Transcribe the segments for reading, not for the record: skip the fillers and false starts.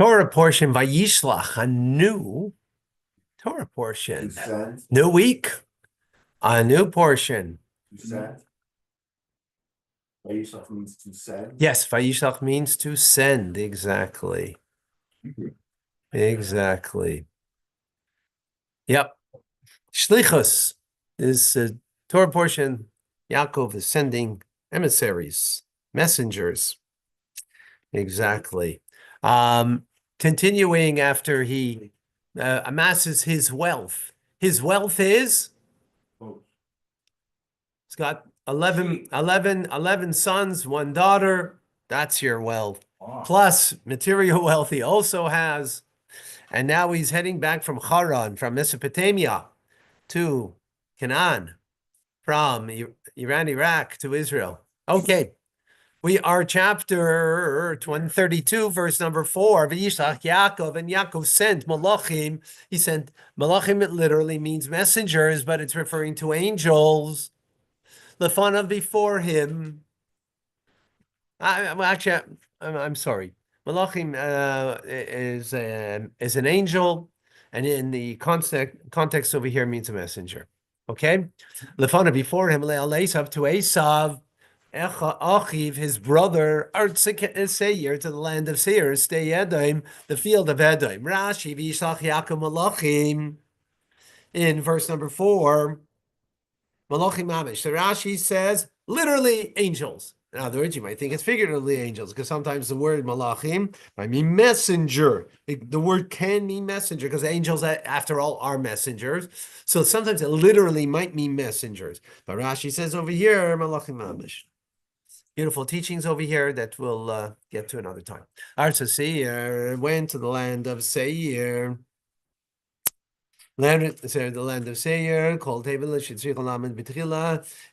Torah portion, VaYeshlach, a new Torah portion. New week, a new portion. VaYeshlach means to send. Yes, VaYeshlach means to send. Exactly. Exactly. Yep. Shlichus is a Torah portion. Yaakov is sending emissaries, messengers. Exactly. Continuing after he amasses his wealth. His wealth is, he's got 11 sons, one daughter. That's your wealth. Plus material wealth he also has. And now he's heading back from Haran, from Mesopotamia to Canaan, from Iran, Iraq to Israel. Okay. We are chapter 132, verse number 4. VaYeshlach Yaakov, and Yaakov sent malachim. He sent malachim. It literally means messengers, but it's referring to angels. Lefanav, before him. I'm sorry. Malachim is an angel, and in the context over here means a messenger. Okay, Lefanav, before him, Le'alesav, to Esav. Achiv, his brother, Seir, to the land of Seir, stay Edom, the field of Edom. Rashi, VaYeshlach Yaakov malachim, in verse number 4, malachim mamish. So Rashi says, literally angels. In other words, you might think it's figuratively angels, because sometimes the word malachim might mean messenger. The word can mean messenger, because angels, after all, are messengers. So sometimes it literally might mean messengers. But Rashi says over here, malachim mamish. Beautiful teachings over here that we'll get to another time. So Seir went to the land of Seir. The land of Seir, called Tevel,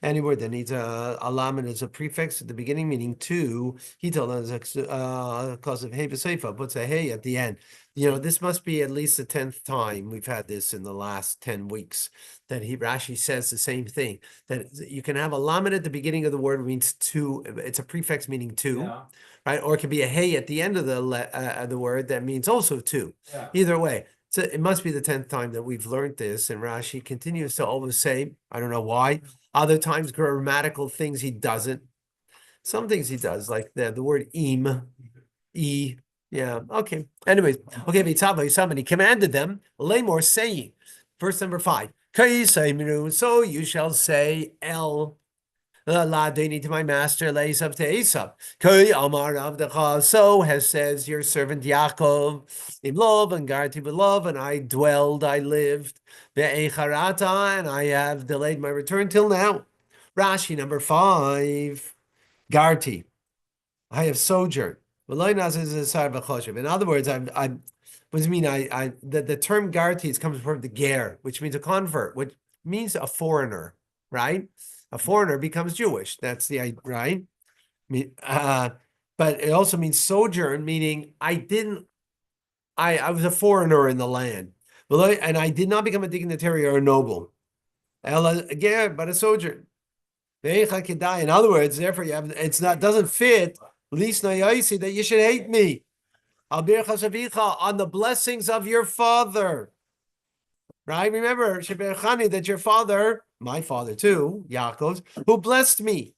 any word that needs a lamed as a prefix at the beginning, meaning two. He told us because of hey v'seifa, puts a hey at the end. You know, this must be at least the 10th time we've had this in the last 10 weeks that Rashi says the same thing, that you can have a lamed at the beginning of the word means two. It's a prefix meaning two, yeah. Right? Or it could be a hey at the end of the word that means also two. Yeah. Either way. So it must be the 10th time that we've learned this, and Rashi continues to always say, I don't know why. Other times, grammatical things he doesn't. Some things he does, like the word im, e. Yeah, okay. Anyways, okay, and he commanded them, Lamor, saying, verse number 5, so you shall say El. To my master, Esav to Esav. So has says your servant Yaakov, in love and Garti beloved, and I lived, and I have delayed my return till now. Rashi number 5, Garti, I have sojourned. In other words, what does it mean? The term Garti comes from the ger, which means a convert, which means a foreigner, right? A foreigner becomes Jewish. That's the right. But it also means sojourn, meaning I was a foreigner in the land, and I did not become a dignitary or a noble. Again, but a sojourn. In other words, therefore, doesn't fit. That you should hate me. On the blessings of your father. Right? Remember, that your father, my father too, Yaakov's, who blessed me.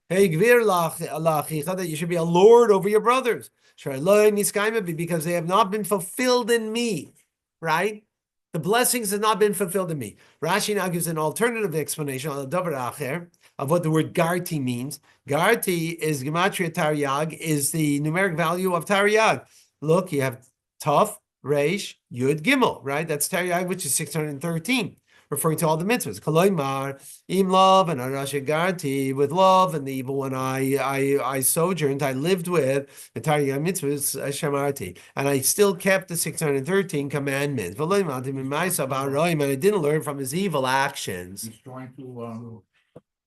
Hey, that you should be a lord over your brothers. Because they have not been fulfilled in me. Right? The blessings have not been fulfilled in me. Rashi now gives an alternative explanation on the davar acher of what the word Garti means. Garti is Gematria Taryag, is the numeric value of Taryag. Look, you have Tov, Reish, Yud, Gimel, right? That's Taryag, which is 613, referring to all the mitzvahs. Kaloimar, Im love, and Arasha Garti, with love, and the evil one I sojourned, I lived with, the Taryag mitzvahs, Shamarti. And I still kept the 613 commandments. And I didn't learn from his evil actions. He's trying to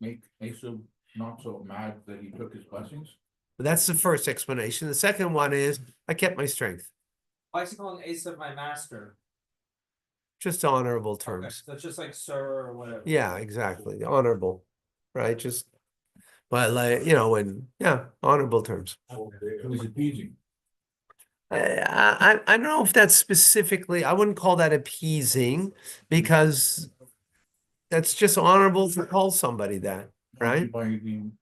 make Esav not so mad that he took his blessings. But that's the first explanation. The second one is, I kept my strength. Why is he calling Esav my master? Just honorable terms. Okay, so it's just like sir or whatever. Yeah, exactly. Honorable, right? Just, but like, honorable terms. It was appeasing. I don't know if that's specifically, I wouldn't call that appeasing because that's just honorable to call somebody that, right? By being,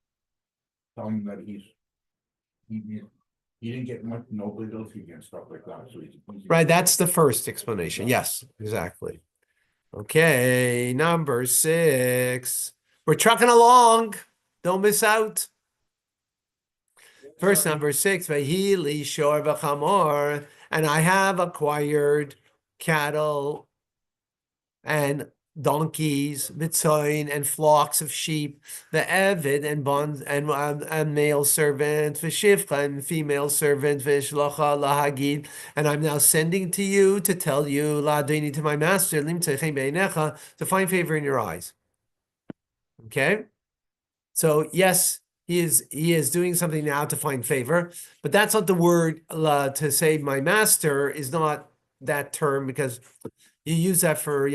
telling him that he didn't get much nobility and stuff like that, so he's. Right, that's the first explanation. Yes, exactly. Okay, number 6. We're trucking along. Don't miss out. Verse number 6, Vahili shor v'chamor, and I have acquired cattle and donkeys, mitzoin, and flocks of sheep, the Evid and bond and male servant, v'shivcha and female servant, v'yeshlacha lahagid, and I'm now sending to you to tell you, la'adini, to my master, lim tzechem beinecha, to find favor in your eyes. Okay, so yes, he is doing something now to find favor, but that's not the word to say my master is not that term because you use that for,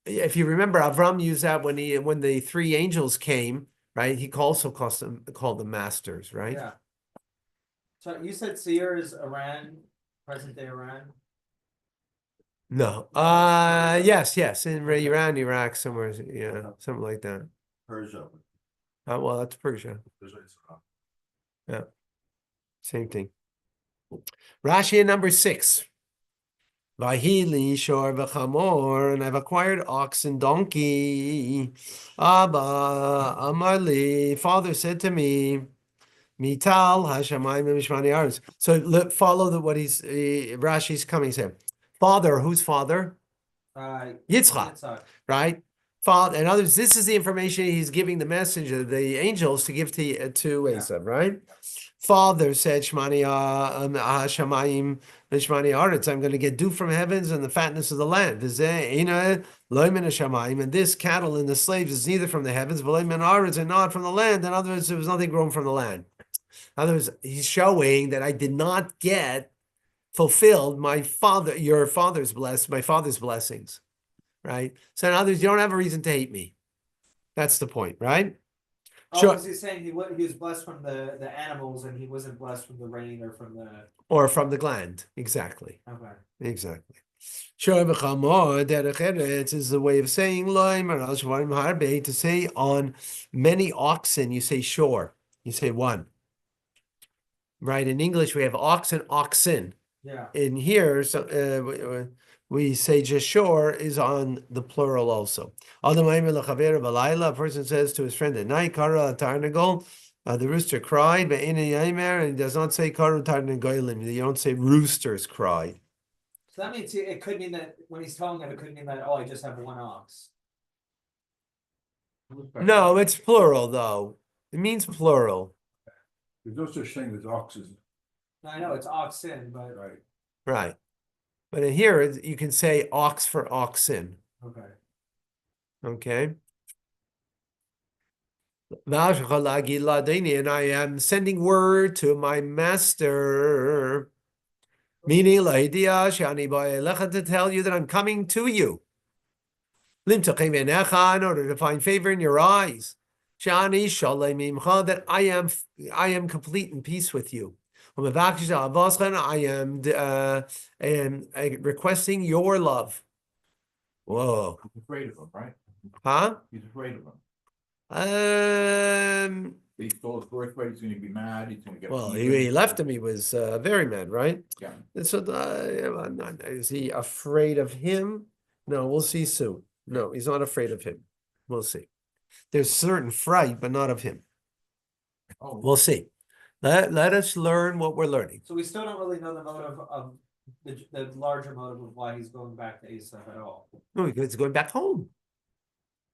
if you remember, Avram used that when the 3 angels came, right? He also called them masters, right? Yeah. So you said Seir is Iran, present day Iran? No. Yes, in Iran, Iraq, somewhere, yeah, something like that. Persia. Well, that's Persia. Yeah. Same thing. Rashi at number 6. Vahili shor v'chamor, and I've acquired ox and donkey. Abba Amarli, father said to me, Mital Hashamayim Mishmani Aretz. So follow what Rashi's coming to say. Father, who's father? Yitzchak, right? Father, in other words, this is the information he's giving the messenger, the angels, to give to Esav, right? Father said, Shmani Hashamayim Mishmani Aretz, I'm going to get dew from heavens and the fatness of the land. And this cattle and the slaves is neither from the heavens, and not from the land. In other words, there was nothing grown from the land. In other words, he's showing that I did not get fulfilled my father's blessings, right? So in other words, you don't have a reason to hate me. That's the point, right? Oh, Sure. because he's saying he was blessed from the animals and he wasn't blessed from the rain or from the gland. Exactly. Okay. Exactly. Shor v'chamor derech eretz is the way of saying loim or al shvarim harbe. To say on many oxen, you say shor. You say one. Right? In English, we have ox and oxen. Yeah. In here, so we say just shor is on the plural also. A person says to his friend at night, Kara tarnagol, the rooster cried, but in a and he does not say Kara tarnagolim. You don't say roosters cried. So that means it could mean that when he's telling him, it could mean that, oh, I just have one ox. No, it's plural though. It means plural. There's no such thing as oxes. I know it's oxen, but Right. Right. But in here, you can say ox for oxen. okay. Okay. And I am sending word to my master, meaning to tell you that I'm coming to you. In order to find favor in your eyes. That I am complete in peace with you. I am requesting your love. Whoa. He's afraid of him, right? Huh? He's afraid of him. He He stole his birthright, he's gonna be mad, he's gonna get. Well, he left him. He was very mad, right? Yeah. And so, is he afraid of him? No, we'll see soon. No, he's not afraid of him. We'll see. There's certain fright, but not of him. Oh, We'll see. Let us learn what we're learning. So we still don't really know the motive of the larger motive of why he's going back to Esav at all. No, he's going back home.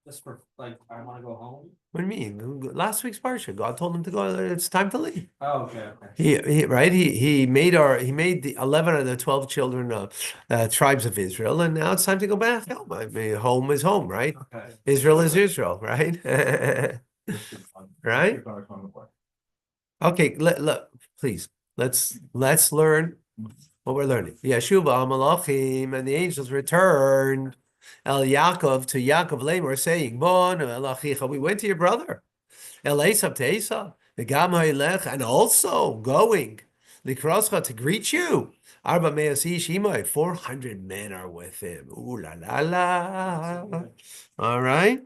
Just for like, I want to go home. What do you mean? Last week's parsha, God told him to go. It's time to leave. Oh, okay. He made the 11 of the 12 children of tribes of Israel, and now it's time to go back home. I mean, home is home, right? Okay. Israel is Israel, right? Right? Okay, please let's learn what we're learning. Yeshuva Malachim and the angels returned El Yaakov to Yaakov Lamor, saying, Bon Elachicha, we went to your brother. El Esav to Esav, the Gam Hailech, and also going. Likroscha to greet you. Arba me'as ish imai. 400 men are with him. Ooh la la la. All right.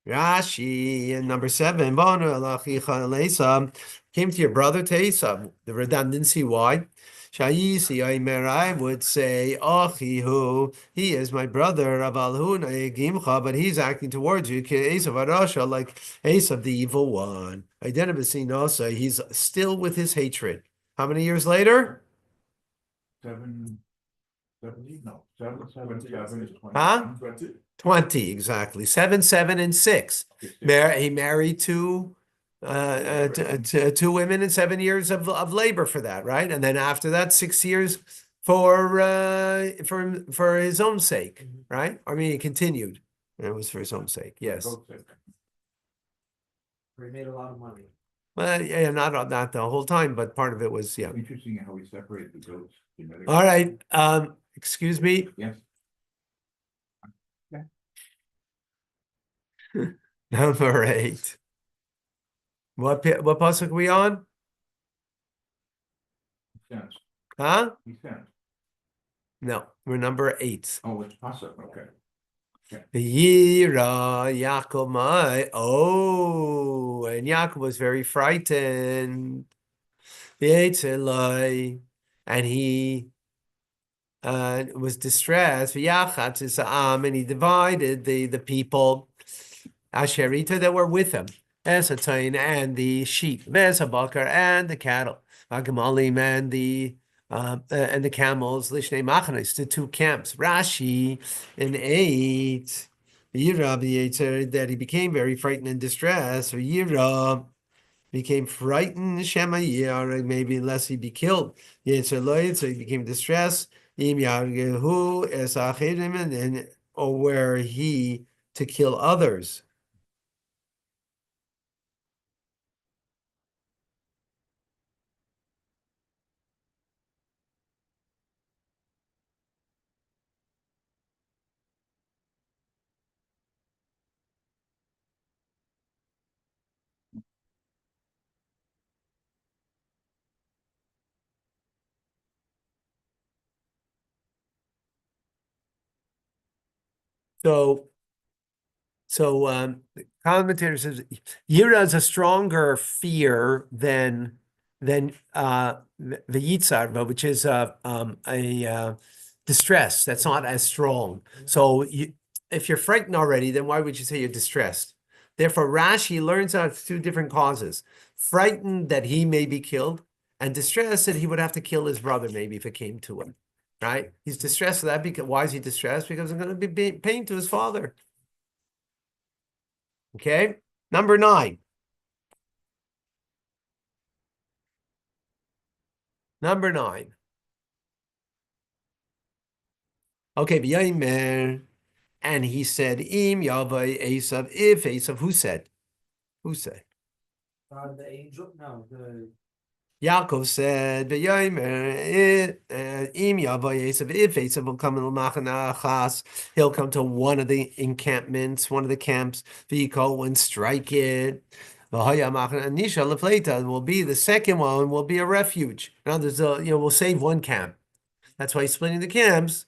Rashi and number 7. Banu alachicha leisa. Came to your brother to Esau. The redundancy. Why? Shayisi Aimer, I would say, Achihu, he is my brother, Avalhu Gimcha, but he's acting towards you, Esav Arasha, like Esav, the evil one. Identifying also, he's still with his hatred. How many years later? 7, 70? No, 7, 7, 7 is 20. Huh? 20? 20, exactly. 7, 7, and 6. He married two women and 7 years of labor for that, right? And then after that, 6 years for his own sake, right? I mean, he continued. And it was for his own sake, yes. He made a lot of money. Well, yeah, not the whole time, but part of it was, yeah. Interesting how we separate the goats. All right. Excuse me. Yes. Number 8. What pasuk are we on? Sense. Huh? He sent. No, we're number 8. Oh, it's Pasuk. Okay. Yira Yaakov my. Oh, and Yaakov was very frightened. And he was distressed. And he divided the people Asherita that were with him, Esatain and the sheep, Mesabakar and the cattle, Agamalim and the camels, Lishnei Machanes, the 2 camps. Rashi in 8, Yira that he became very frightened and distressed. Or Yira became frightened, Shema Yir, maybe lest he be killed. Yitzerloid, so he became distressed. Im Yargehu es Achirim, and or where he to kill others. So the commentator says Yira is a stronger fear than the Yitzhar, which is a distress that's not as strong. So if you're frightened already, then why would you say you're distressed? Therefore, Rashi learns out 2 different causes: frightened that he may be killed, and distressed that he would have to kill his brother maybe if it came to him. Right? He's distressed for that because why is he distressed? Because it's going to be pain to his father. Okay, number 9. Number 9. Okay, V'yaymer, and he said, Im Yavai Esav, if Esav, who said? Who said? The angel, no, the Yaakov said, V'yaymer, Im Yavai Esav, if Esav will come in L'machana Achas, he'll come to one of the encampments, one of the camps, V'yikol, and strike it. Nisha Lefleta will be the second one, will be a refuge. Now there's we'll save one camp. That's why he's splitting the camps,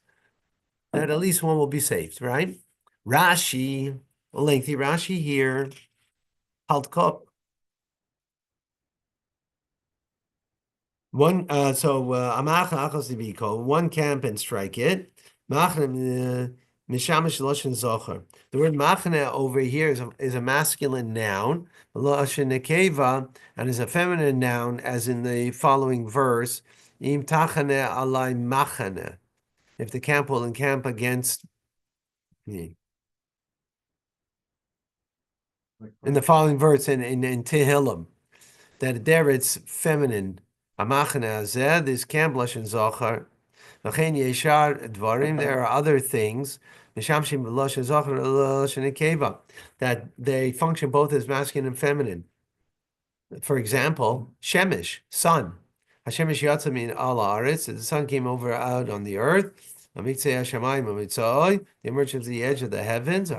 that at least one will be saved, right? Rashi, a lengthy Rashi here. Haltkop. One Amacha Achos Libiko, one camp and strike it. Machne Mishamish Loshen Zocher. The word machne over here is a masculine noun, Loshen Nekeva, and is a feminine noun, as in the following verse, Im Tachane Alai Machane. If the camp will encamp against me. In the following verse in Tehillim, that there it's feminine. Amachane Azeh, this camp Loshen Zocher. V'chein Yeshar Dvarim, there are other things Mishamshim Loshen Zocher Loshen Nekeva, that they function both as masculine and feminine. For example, Shemesh, sun. Hashemesh Yatzamin al Aretz, the sun came over out on the earth. The emergence of the edge of the heavens.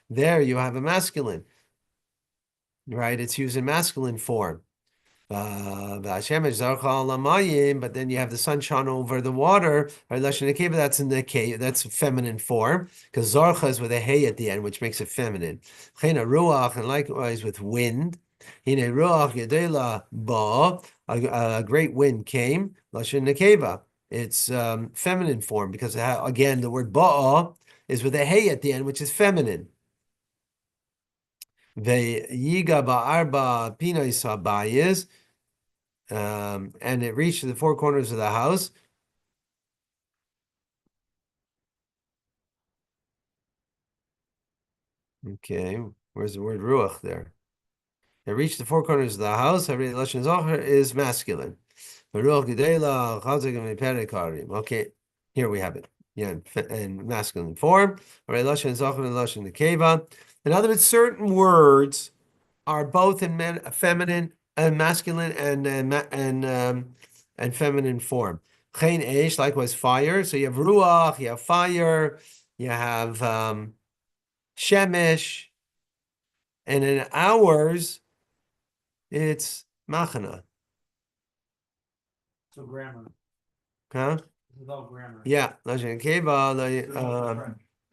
There you have a masculine, right? It's used in masculine form. V'hashemesh zarcha al hamayim, but then you have the sun shone over the water. Lashon nekeva, that's in the cave, that's feminine form, because zarcha is with a hey at the end, which makes it feminine. Chena ruach, and likewise with wind. Hine ruach yedela ba, a great wind came. Lashon nekeva, it's feminine form, because again, the word ba'a is with a hey at the end, which is feminine. Ve'yiga ba'arba pinais habayis, and it reached the four corners of the house. Okay, where's the word ruach there? It reached the four corners of the house. Every lashon zocher is masculine. Okay, here we have it. Yeah, in masculine form. Every lashon zocher and lashon nekeva. In other words, certain words are both in feminine and masculine and feminine form. Chen eish, likewise fire. So you have ruach, you have fire, you have shemesh, and in ours it's machana. So grammar, Huh? it's all grammar. Yeah, lashon keva,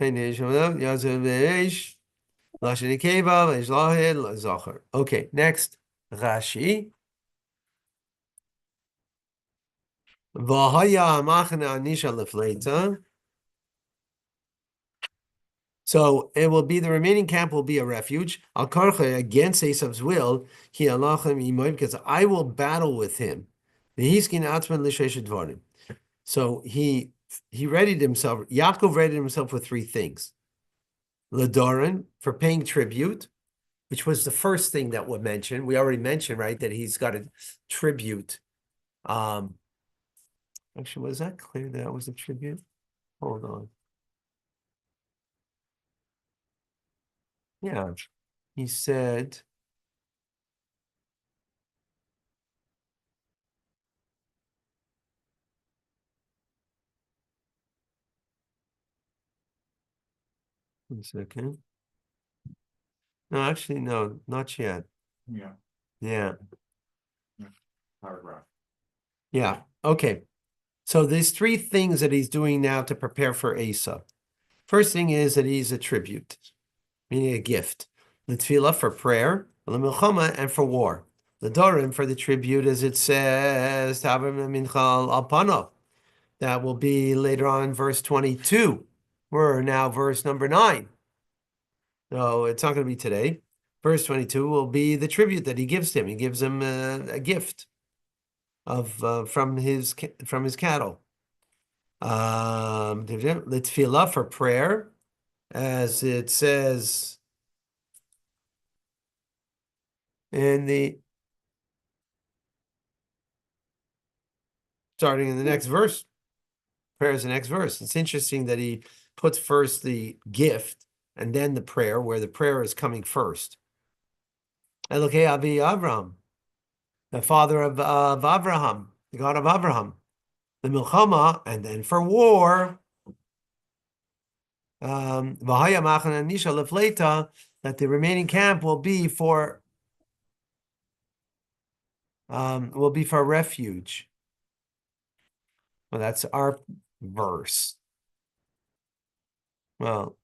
chen eish, yazeh veish, lashon keva, veish lahid, zocher. Okay, next Rashi. So it will be, the remaining camp will be a refuge. Al karcha, against Esav's will, because I will battle with him. So he readied himself. Yaakov readied himself with three things: Ladoran, for paying tribute, which was the first thing that was mentioned. We already mentioned, right, that he's got a tribute. Actually, was that clear that was a tribute? Hold on. Yeah, he said, one second. No, actually, no, not yet. Yeah, Yeah, paragraph. yeah. Okay. So there's three things that he's doing now to prepare for Asa. First thing is that he's a tribute, meaning a gift. The tefillah for prayer, the milchama, and for war. The dorim for the tribute, as it says, Tavim minchal alpano. That will be later on in verse 22. We're now verse number 9. No, it's not going to be today. Verse 22 will be the tribute that he gives him. He gives him a gift of from his cattle. The tefillah for prayer, as it says in the starting in the next verse. Prayer is the next verse. It's interesting that he puts first the gift and then the prayer, where the prayer is coming first. Elokei Avi Avraham, the father of Abraham, the God of Abraham. The milchama, and then for war, that the remaining camp will be for refuge. Well, that's our verse. Well,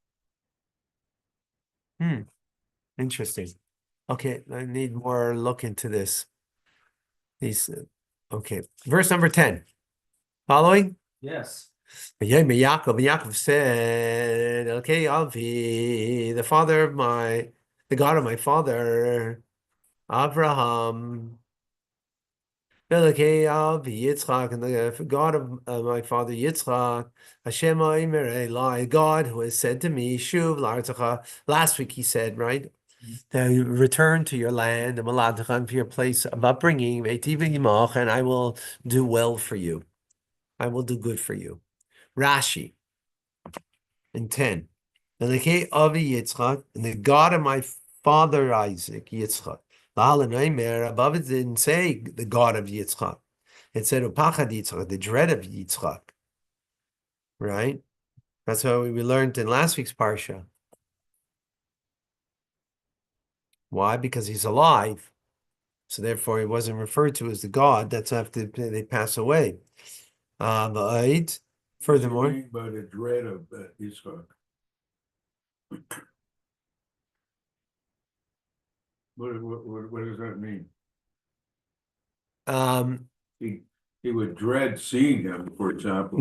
interesting. Okay, I need more look into this. Okay, verse number 10. Following? Yes. Yaakov said, okay, Avi, the God of my father, Abraham, Elokei Avi Yitzchak, and the God of my father Yitzchak, Hashem Omer Eloi, God who has said to me, Shuv La'artzecha. Last week he said, right? Return to your land, and Maladcha, to your place of upbringing, and I will do well for you. I will do good for you. Rashi in 10. Elokei Avi Yitzchak, and the God of my father Isaac, Yitzchak. Above it didn't say the God of Yitzchak. It said Upachad Yitzchak, the dread of Yitzchak. Right? That's how we learned in last week's Parsha. Why? Because he's alive. So therefore, he wasn't referred to as the God. That's after they pass away. But furthermore, by the dread of Yitzchak. What does that mean? He would dread seeing him, for example.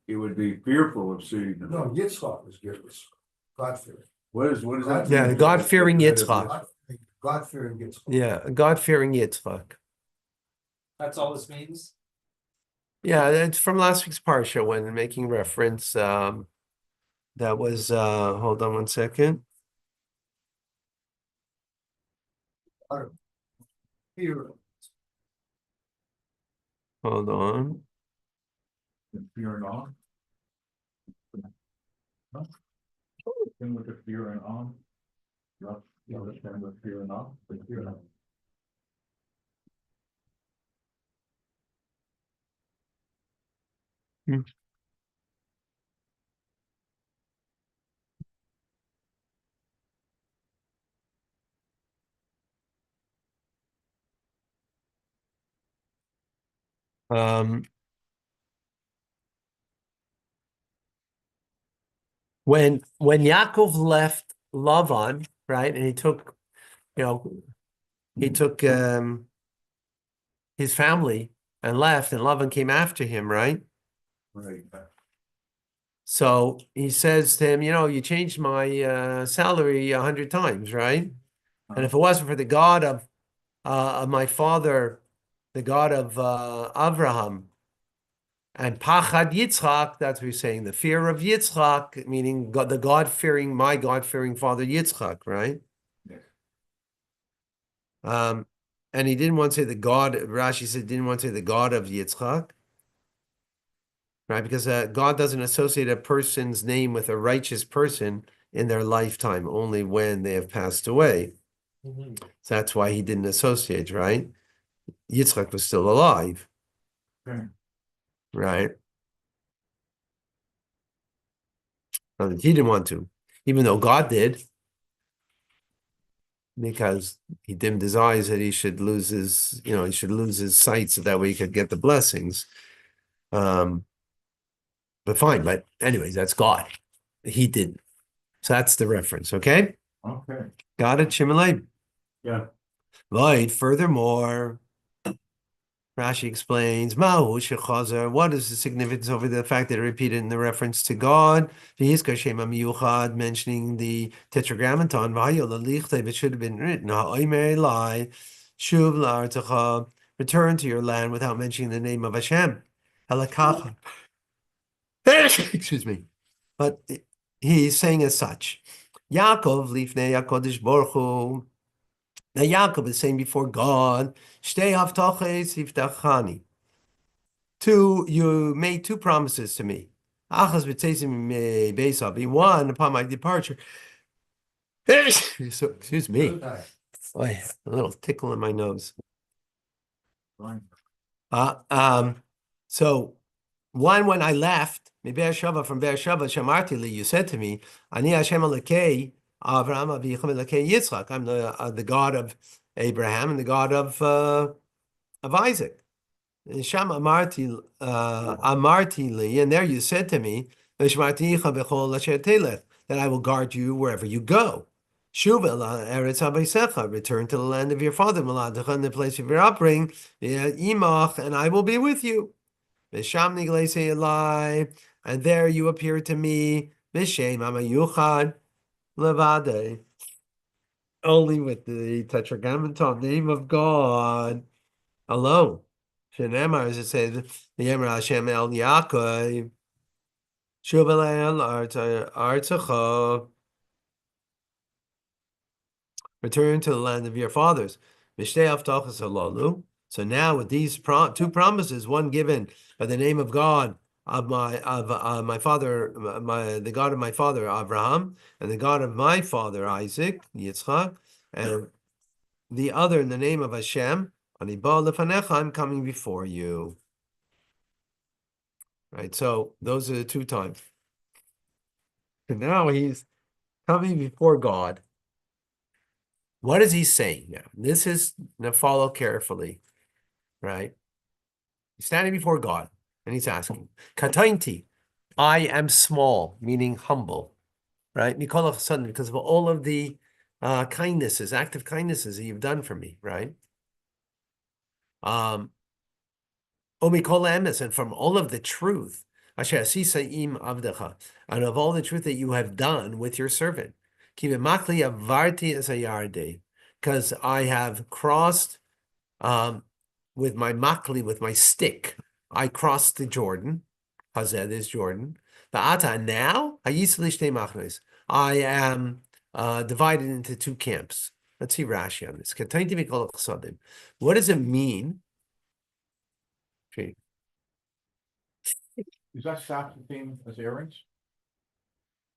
He would be fearful of seeing him. No, Yitzchak is gibbous. God-fearing. What is that? Yeah, mean? God-fearing The dread of Yitzchak. God-fearing Yitzchak. yeah, God-fearing Yitzchak. That's all this means? Yeah, it's from last week's parsha when making reference. That was hold on one second. Fear. Hold on. Fear and awe. No? Thing with the fear and awe. You understand what fear and awe? But fear and awe. Um, when Yaakov left Lavan, right, and he took, he took his family and left, and Lavan came after him, right? Right. So he says to him, you changed my salary 100 times, right? And if it wasn't for the God of my father, the God of Abraham, and Pachad Yitzchak, that's what he's saying, the fear of Yitzchak, meaning God, my God-fearing father Yitzchak, right? Yes. And he didn't want to say the God, Rashi said, didn't want to say the God of Yitzchak, right? Because God doesn't associate a person's name with a righteous person in their lifetime, only when they have passed away. Mm-hmm. So that's why he didn't associate, right? Yitzchak was still alive, Okay. right? He didn't want to, even though God did, because he dimmed his eyes that he should lose his, he should lose his sight so that way he could get the blessings. But fine, but anyways, that's God. He didn't. So that's the reference, okay? Okay. Got it, Shimalay? Yeah. Right, furthermore, Rashi explains, Mahu shechazer, what is the significance over the fact that it repeated in the reference to God? V'yizkar shema miyuchad, mentioning the tetragrammaton, v'hayo lalichte, it should have been written, ha'omer elai, shuv la'artecha, return to your land without mentioning the name of Hashem. Halakacha. Excuse me. But he's saying as such, Yaakov, lifnei HaKodesh Baruch Hu, now Yaakov is saying before God, Shtei haftaches hiftachani. You made two promises to me. Achas b'tzeisim beisav. One upon my departure. So, excuse me. Boy, a little tickle in my nose. Fine. So one when I left, from Beersheba, Shamarti li, you said to me, Ani Hashem Elokei Avraham Avicham Elokei Yitzchak. I'm the God of Abraham and the God of Isaac. And Sham Amarti li, and there you said to me, that I will guard you wherever you go. Shuv eretz abaysecha, return to the land of your father, Maladecha, in the place of your upbringing, imach, and I will be with you. V'sham niglesei elai, and there you appear to me, V'shem amayuchad levade, only with the tetragrammaton name of God alone. Shenemar, as it says, the Yemer Hashem El Yaakov, Shuv el Artzacha, return to the land of your fathers. Mishtei Avtachas Halalu. So now with these two promises, one given by the name of God of my father, the God of my father Abraham, and the God of my father Isaac, Yitzchak, and the other in the name of Hashem, Anibal lefanecha, I'm coming before you. Right, so those are the two times. And now he's coming before God. What is he saying now? This is, now follow carefully, right? He's standing before God and he's asking, Katainti, I am small, meaning humble, right? Mikolach Sudden, because of all of the kindnesses, active kindnesses that you've done for me, right? Omikol emes, and from all of the truth, asher asisa im avdecha, and of all the truth that you have done with your servant. Kivemakli avarti as a yarde, because I have crossed with my makli, with my stick, I crossed the Jordan. Hazed is Jordan. Va'ata, now hayisli shtei machnes, I am divided into two camps. Let's see Rashi on this. Katainti mikol chsadim. What does it mean? Okay. Is that staff the same as Aaron's?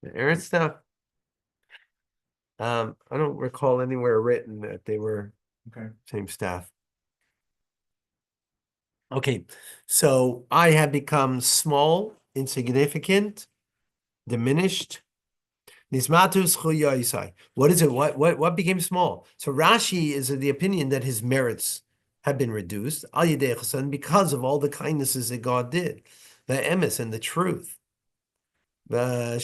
The Aaron stuff. I don't recall anywhere written that they were Okay. same staff. Okay, so I have become small, insignificant, diminished. Nismatus chuyaisai. What is it? What became small? So Rashi is of the opinion that his merits have been reduced al yedei chesed, because of all the kindnesses that God did, the emes and the truth. I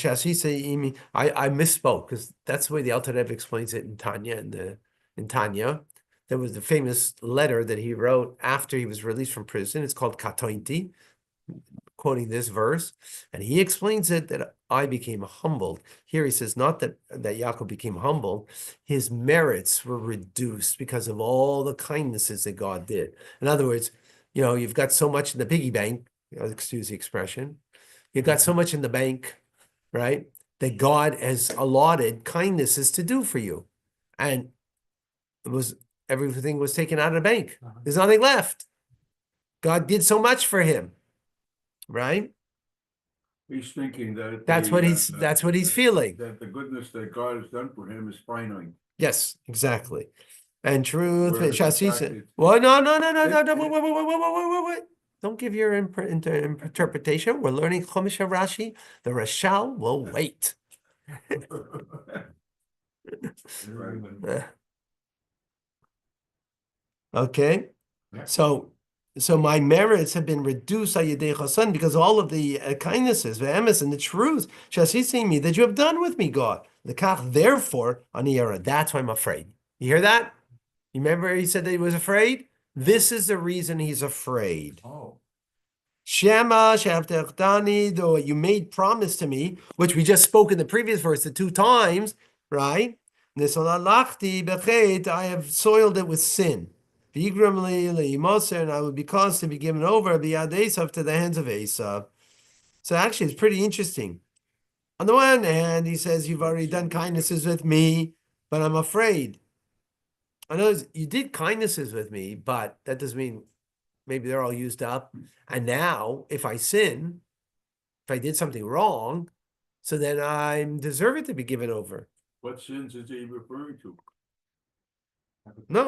misspoke because that's the way the Alter Rebbe explains it in Tanya. In Tanya, there was the famous letter that he wrote after he was released from prison. It's called Katointi, quoting this verse, and he explains it that I became humbled. Here he says not that Yaakov became humble, his merits were reduced because of all the kindnesses that God did. In other words, you've got so much in the piggy bank, excuse the expression, you've got so much in the bank, right, that God has allotted kindnesses to do for you. And everything was taken out of the bank. There's nothing left. God did so much for him, right? He's thinking that That's what he's feeling. That the goodness that God has done for him is finite. Yes, exactly. And truth, Whereas the Shasi fact said, is- well, no, wait. Don't give your interpretation. We're learning Chumash and Rashi. The Rashal will wait. Right. Okay, Yeah. so my merits have been reduced because all of the kindnesses, the emes and the truth, me that you have done with me, God. Therefore, aniyara, that's why I'm afraid. You hear that? You remember he said that he was afraid? This is the reason he's afraid. Oh. Shema Shavtechtani, though you made promise to me, which we just spoke in the previous verse the 2 times, right? Nisolalachti bechet, I have soiled it with sin. Vigramli leimoser, and I would be caused to be given over biyad Esav, to the hands of Esav. So actually, it's pretty interesting. On the one hand, he says, you've already done kindnesses with me, but I'm afraid. I know you did kindnesses with me, but that doesn't mean maybe they're all used up. And now, if I sin, if I did something wrong, so then I'm deserving to be given over. What sins is he referring to? No,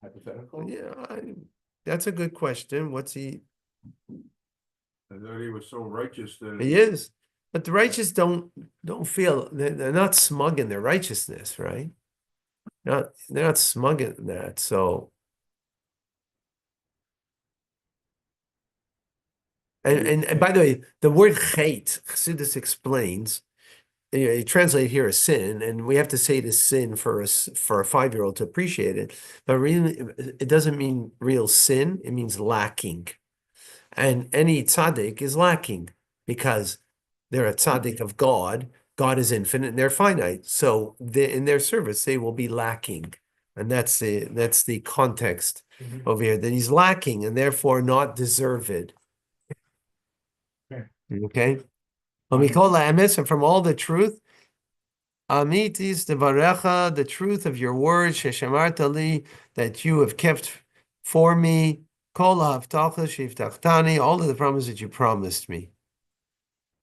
Hypothetical? yeah, that's a good question. What's he? I thought he was so righteous that He is, but the righteous don't feel they're not smug in their righteousness, right? They're not smug in that. So, and by the way, the word chait, Chassidus explains, you translate here as sin, and we have to say it is sin for a 5-year-old to appreciate it. But really, it doesn't mean real sin. It means lacking. And any tzaddik is lacking because they're a tzaddik of God. God is infinite and they're finite. So in their service, they will be lacking. And that's the context over here, that he's lacking and therefore not deserved. Okay? And from all the truth, Amitis devarecha, the truth of your word, sheshamarta li, that you have kept for me, kol ha'avtacha shivtachtani, all of the promises that you promised me.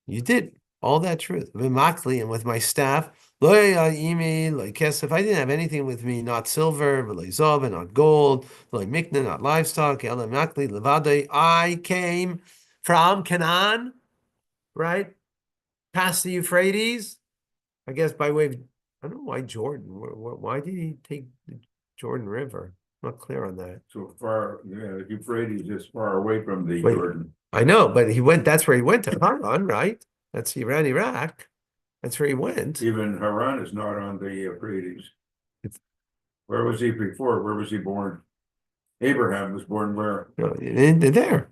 You did all that truth. V'makli, and with my staff, lo ya'imi, lo kesef, I didn't have anything with me, not silver, v'lo zov, and not gold, lo mikna, not livestock, ela makli levadei. I came from Canaan, right? Past the Euphrates, I guess by way of I don't know why Jordan. Why did he take the Jordan River? I'm not clear on that. So far, yeah, Euphrates is far away from the Wait. Jordan. I know, but that's where he went to Haran, right? That's Iran, Iraq. That's where he went. Even Haran is not on the Euphrates. It's- Where was he before? Where was he born? Abraham was born where? No, they're there.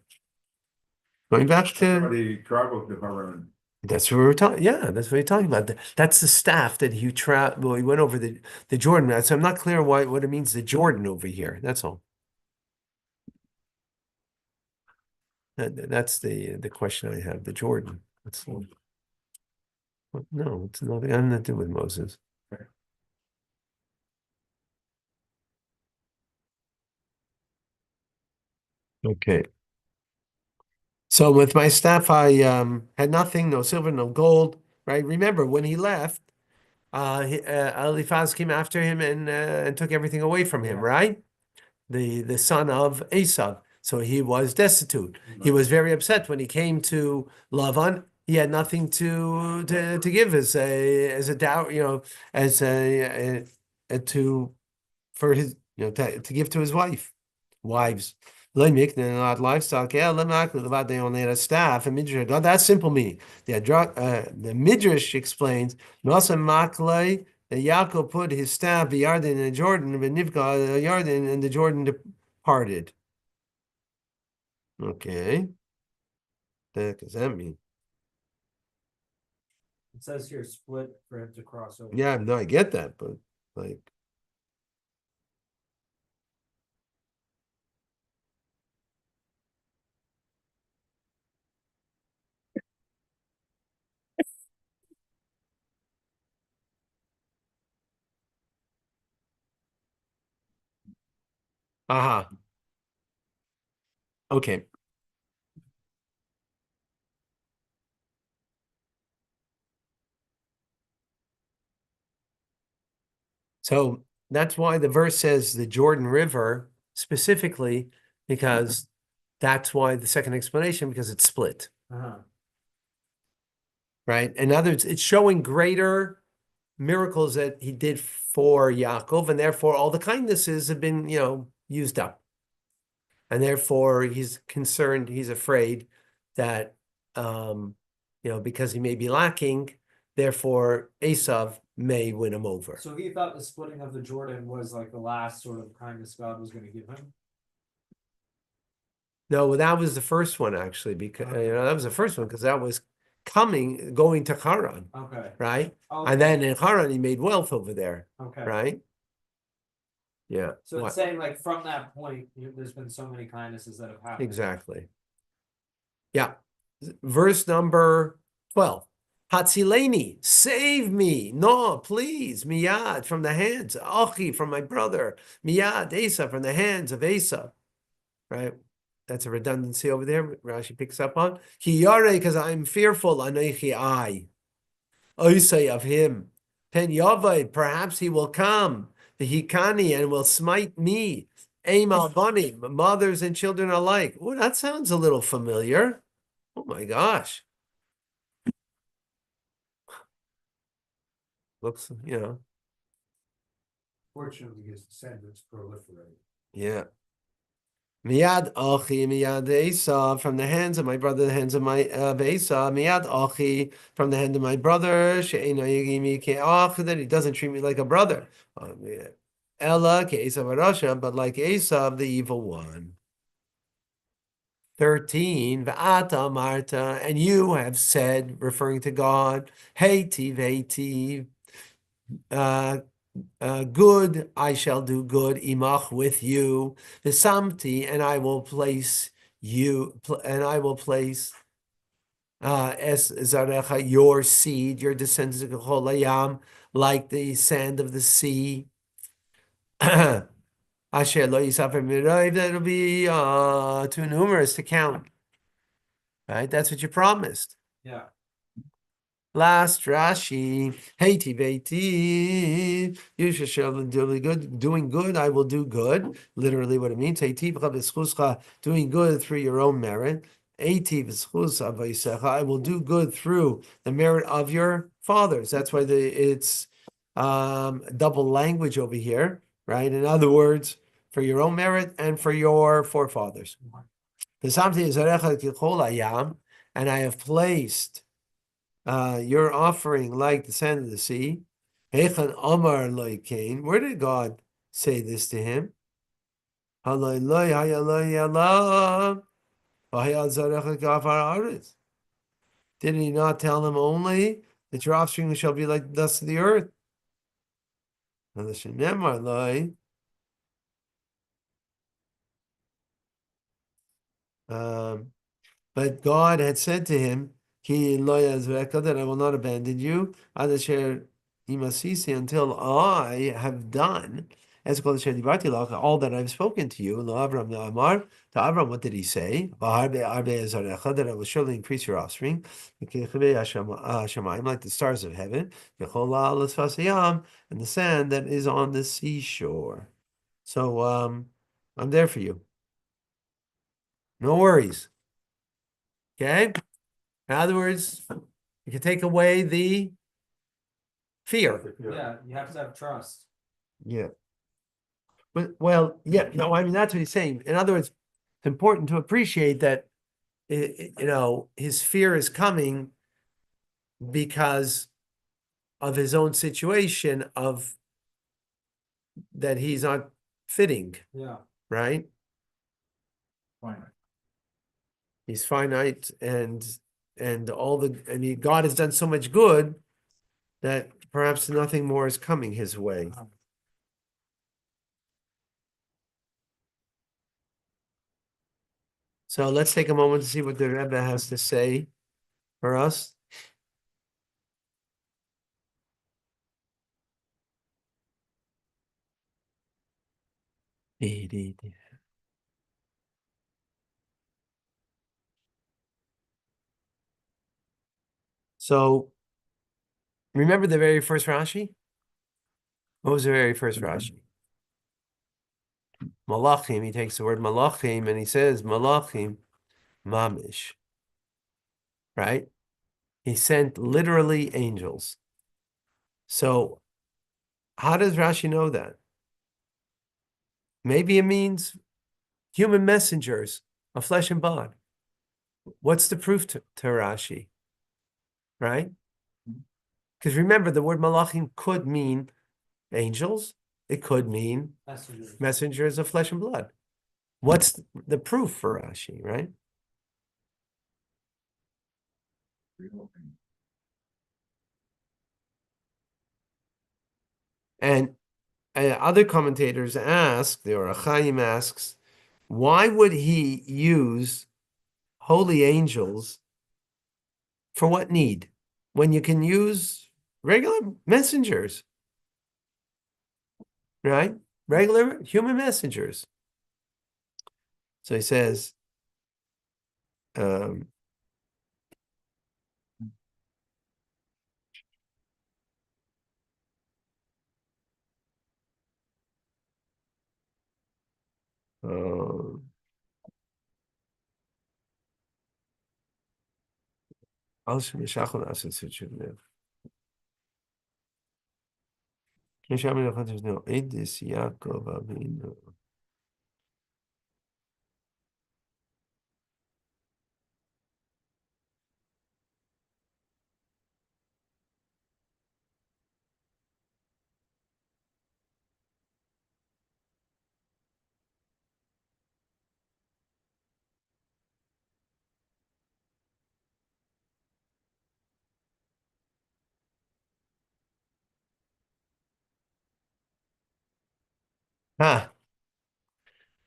Going back to He traveled to Haran. that's what we were talking. Yeah, that's what we're talking about. That's the staff that he well, he went over the Jordan. So I'm not clear what it means the Jordan over here. That's all. That's the question I have. The Jordan. That's all. No, it's nothing to do with Moses. Okay. So with my staff, I had nothing, no silver, no gold. Right. Remember when he left, Eliphaz came after him and took everything away from him. Yeah. Right. The son of Esau. So he was destitute. He was very upset when he came to Lavan. He had nothing to give as a doubt, as to for his to give to his wives. Not livestock. Yeah, they only had a staff. And Midrash got that simple meaning. The Midrash explains that Yaakov put his staff the Yarden in the Jordan, but Nivka the Yarden and the Jordan departed. Okay. What does that mean? It says here split for him to cross over. Yeah, no, I get that, but like. Aha. Okay. So that's why the verse says the Jordan River specifically, because that's why the second explanation, because it's split, Uh-huh. right? In other words, it's showing greater miracles that he did for Yaakov, and therefore all the kindnesses have been, used up. And therefore he's concerned, he's afraid that, because he may be lacking, therefore Esav may win him over. So he thought the splitting of the Jordan was like the last sort of kindness God was going to give him. No, that was the first one actually, because that was the first one because that was going to Haran, Okay. right? Okay. And then in Haran he made wealth over there, Okay. right? Yeah. So What? it's saying like from that point, there's been so many kindnesses that have happened. Exactly. Yeah. Verse number 12. Hatzileni, save me. No, please. Miyad, from the hands. Achi, from my brother. Miyad, Asa, from the hands of Asa. Right? That's a redundancy over there. Rashi picks up on. Ki yare, because I'm fearful. Anoichi I. Osei of him. Pen yavai, perhaps he will come. The hikani and will smite me. Aim albani, mothers and children alike. Oh, that sounds a little familiar. Oh my gosh. Looks, Fortunately, his descendants proliferate. yeah. Miyad achi, miyad Esau, from the hands of my brother, the hands of my Esau. Miyad achi, from the hand of my brother. She'eino yigimi ke'ach, that he doesn't treat me like a brother. Ella ke'Esav Rasha, but like Esau, the evil one. 13, V'ata Marta, and you have said, referring to God, Heitiv, Heitiv, good, I shall do good, imach, with you, V'samti, and I will place you, and I will place es zarecha, your seed, your descendants of Cholayam, like the sand of the sea. Asher lo yisafer mirayv, that'll be too numerous to count. Right? That's what you promised. Yeah. Last Rashi, Heiti Veiti, you shall do good, doing good, I will do good. Literally what it means. Heiti v'chav, doing good through your own merit. Eiti v'schus avayisecha, I will do good through the merit of your fathers. That's why it's double language over here, right? In other words, for your own merit and for your forefathers. And I have placed your offering like the sand of the sea. Where did God say this to him? Did he not tell him only that your offspring shall be like the dust of the earth? But God had said to him, that I will not abandon you, until I have done all that I've spoken to you. To Avram, what did he say? That I will surely increase your offspring, like the stars of heaven, and the sand that is on the seashore. So I'm there for you. No worries. Okay? In other words, you can take away the fear. Yeah, you have to have trust. Yeah. But well, yeah, no, I mean that's what he's saying. In other words, it's important to appreciate that his fear is coming because of his own situation of that he's not fitting, Yeah. right? Finite. He's finite and God has done so much good that perhaps nothing more is coming his way. So let's take a moment to see what the Rebbe has to say for us. So remember the very first Rashi? What was the very first Rashi? Malachim, he takes the word malachim and he says malachim mamish. Right? He sent literally angels. So how does Rashi know that? Maybe it means human messengers of flesh and blood. What's the proof to Rashi? Right? Because remember, the word malachim could mean angels. It could mean messengers of flesh and blood. What's the proof for Rashi, right? And other commentators ask, the Or Chaim asks, why would he use holy angels for what need when you can use regular messengers, right? Regular human messengers. So he says,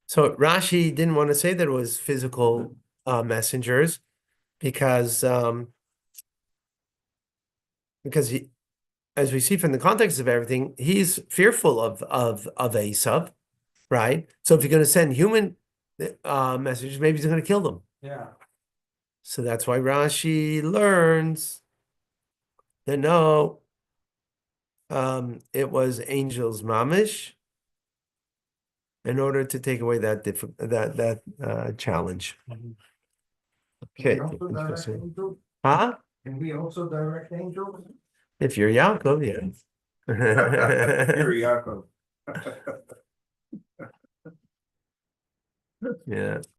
so Rashi didn't want to say that it was physical messengers because he, as we see from the context of everything, he's fearful of Esav, right? So if you're going to send human messengers, maybe he's going to kill them. Yeah. So that's why Rashi learns that no, it was angels mamish in order to take away that challenge. Okay. Huh? Can we also direct angels? If you're Yaakov, yes. Here, Yaakov. Yeah.